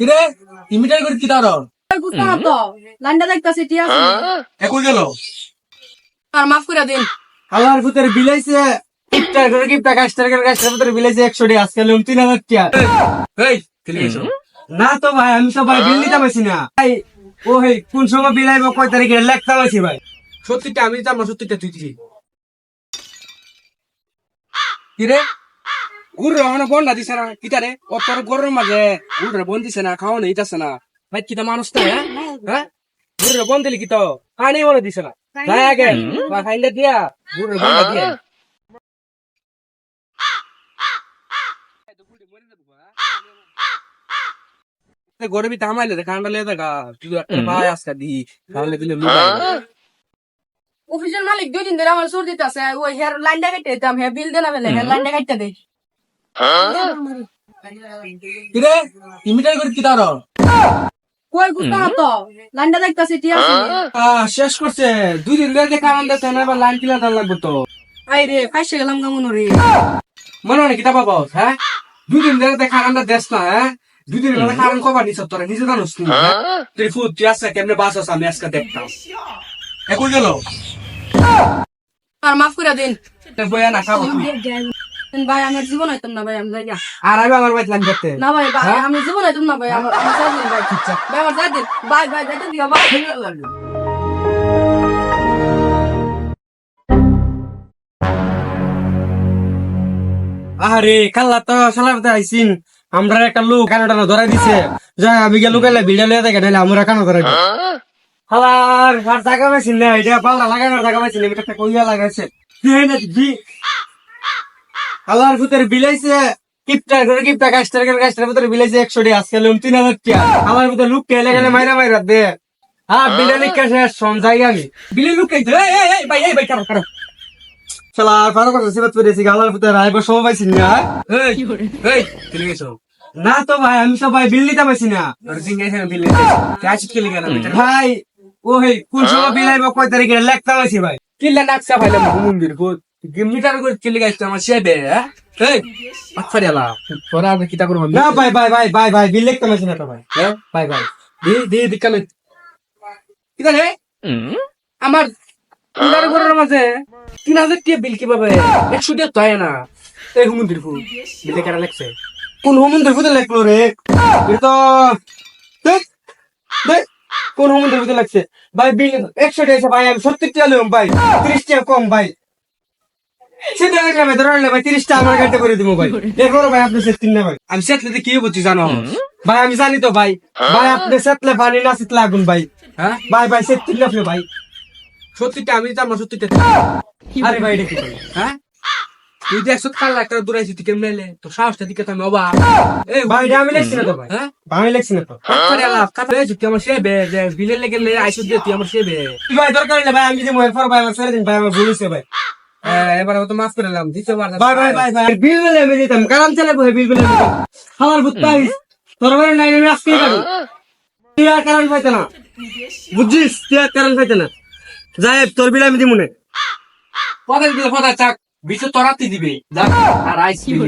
কিরে ইমিটার করে কি তার বুঝতাম না তো লাইনটা দেখতেছি ঠিক আছে এখন গেল আর মাফ করে দিন। আল্লাহর ভিতরে বিলাইছে ইফতার করে কি টাকা স্টার করে গাছের ভিতরে বিলাইছে 100 টাকা আজকে লম 3000 টাকা এই চলে গেছো না তো ভাই আমি তো ভাই বিল নিতে পারছি না ভাই ও হে কোন সময় বিলাইবো কয় তারিখে লেখতে পারছি ভাই সত্যিটা আমি জানব সত্যিটা তুই দিছি কিরে গুড় রহনা বন না দিছে না কিটারে ও তোর গরুর মাঝে গুড় বন দিছে না খাওয়া নেই যাচ্ছে না ভাই কিটা মানুষ না হ্যাঁ গুড় বন দিলি কি তো পানি বলে দিছে না যাই আগে বা খাইলে দিয়া গুড় বন দিয়া গরবি থামাইলে রে কান্ডা লে দেখা তুই একটা ভাই আজকে দি তাহলে দিলে লুকাই অফিসের মালিক 2 দিন ধরে আমার সর্দি আছে ওই হেয়ার লাইনটা কেটে দিতাম হে বিল দেনা বেলে হেয়ার লাইনটা কাটতে দে। কিরে ইমিটার করে কি তার কই বুঝতাম না তো লাইনটা দেখতেছি ঠিক আছে শেষ করছে 2 দিন ধরে দেখা আনন্দ তেনে এবার লাইন কিলা দাল লাগবে তো আই রে ফাইসে গেলাম কেমন রে মনে হয় কিতা পাবো হ্যাঁ 2 দিন ধরে দেখা আনন্দ দেশ না হ্যাঁ 2 দিন ধরে কারণ কবার নিছ তোরা নিজে জানোস না তুই ফুট তুই আসছে কেমনে বাস আছে আমি আজকে দেখতাম এখন গেল আর মাফ করে দিন বইয়া না খাবো ভাই আমার জীবন হইতাম না ভাই আমি যাই আর আমি আমার বাইক লাইন করতে না ভাই আমি জীবন হইতাম না ভাই আমার যাই দিন ভাই ভাই আমার যাই দিন ভাই ভাই যাইতে দিও ভাই আরে কাল্লা তো সালাতে আইছিন আমরা একটা লোক কানাডা ধরাই দিছে যা আমি গেল গেলে ভিডিও লিয়ে দেখে নাইলে আমরা কানা ধরাই দিই হালার আর জায়গা পাইছিন না এটা পাল্লা লাগানোর জায়গা পাইছিন এটা একটা কইয়া লাগাইছে আল্লাহর ভিতরে বিলাইছে কিপটার করে কিপটা গাছটার করে গাছটার ভিতরে বিলাইছে 100 টাকা আজকে লম 3000 টাকা আমার ভিতরে লুক কে লেগে মাইরা মাইরা দে হ্যাঁ বিলের কাছে সঞ্জাই আমি বিলে লুক এই ভাই কারো কারো শালা আর ফারো কথা সিবাত করেছি আল্লাহর ভিতরে আইবো সব পাইছিন না এই চলে গেছো না তো ভাই আমি তো ভাই বিল নিতে পারছি না তোর সিঙ্গাই থেকে বিল নিতে ক্যাশ কে লিগা না ভাই ও হে কোন সময় বিল আইবো কয় তারিখে লেখতে পারছি ভাই কিল্লা নাকসা ভাইলাম মন্দির কো মিটার করে চলে গেছে আমার সেবে এই আফারিয়ালা তোরা আর কিটা করব না ভাই বিল লিখতে পারছি না তো ভাই হ্যাঁ ভাই দি দিকালে কিটা রে আমার পুরার ঘরের মাঝে 3000 টাকা বিল কিভাবে 100 টাকা তো হয় না এই হুমন্দির ফুল বিলে কারা লাগছে কোন হুমন্দির ফুল লাগলো রে এটা দেখ দেখ কোন হুমন্দির ফুল লাগছে ভাই বিল 100 টাকা ভাই আমি 70 টাকা লইম ভাই 30 টাকা কম ভাই সেটা আমি ধরলে ভাই 30 টাকা আমার কাটতে করে দিব ভাই এরপর ভাই আপনি সেটিং না ভাই আমি সেটলে কি বুঝছি জানো ভাই আমি জানি তো ভাই আপনি সেটলে পানি না সেটলে আগুন ভাই হ্যাঁ ভাই সেটিং না ভাই সত্যিটা আমি জানবো সত্যিটা আরে ভাই এটা কি হ্যাঁ তুই দেখছ কাল একটা দূরাইছি তুই কেমনে এলে তোর সাহসটা দিকে তো আমি অবাক এই ভাই এটা আমি লেখছি না তো ভাই হ্যাঁ আমি লেখছি না তো আরে আল্লাহ কথা হয়েছে তুই আমার সেবে যে বিলে লেগে আইসু দে তুই আমার সেবে ভাই দরকার নেই ভাই আমি যদি মোবাইল ফর ভাই আমার ছেড়ে দিন ভাই আমার ভুলিছে ভাই এবার তো মাফ করে দিলাম দিতে পারলাম ভাই বিল বলে আমি দিতাম কারণ চলে বিল বলে আমার ভূত পাই তোর মানে নাই আমি আজকে কাটু তুই আর কারণ পাইতে না বুঝছিস তুই আর কারণ পাইতে না যাই তোর বিল আমি দিমুনে পদা চাক বিচে তরাতি দিবে আর আইসক্রিম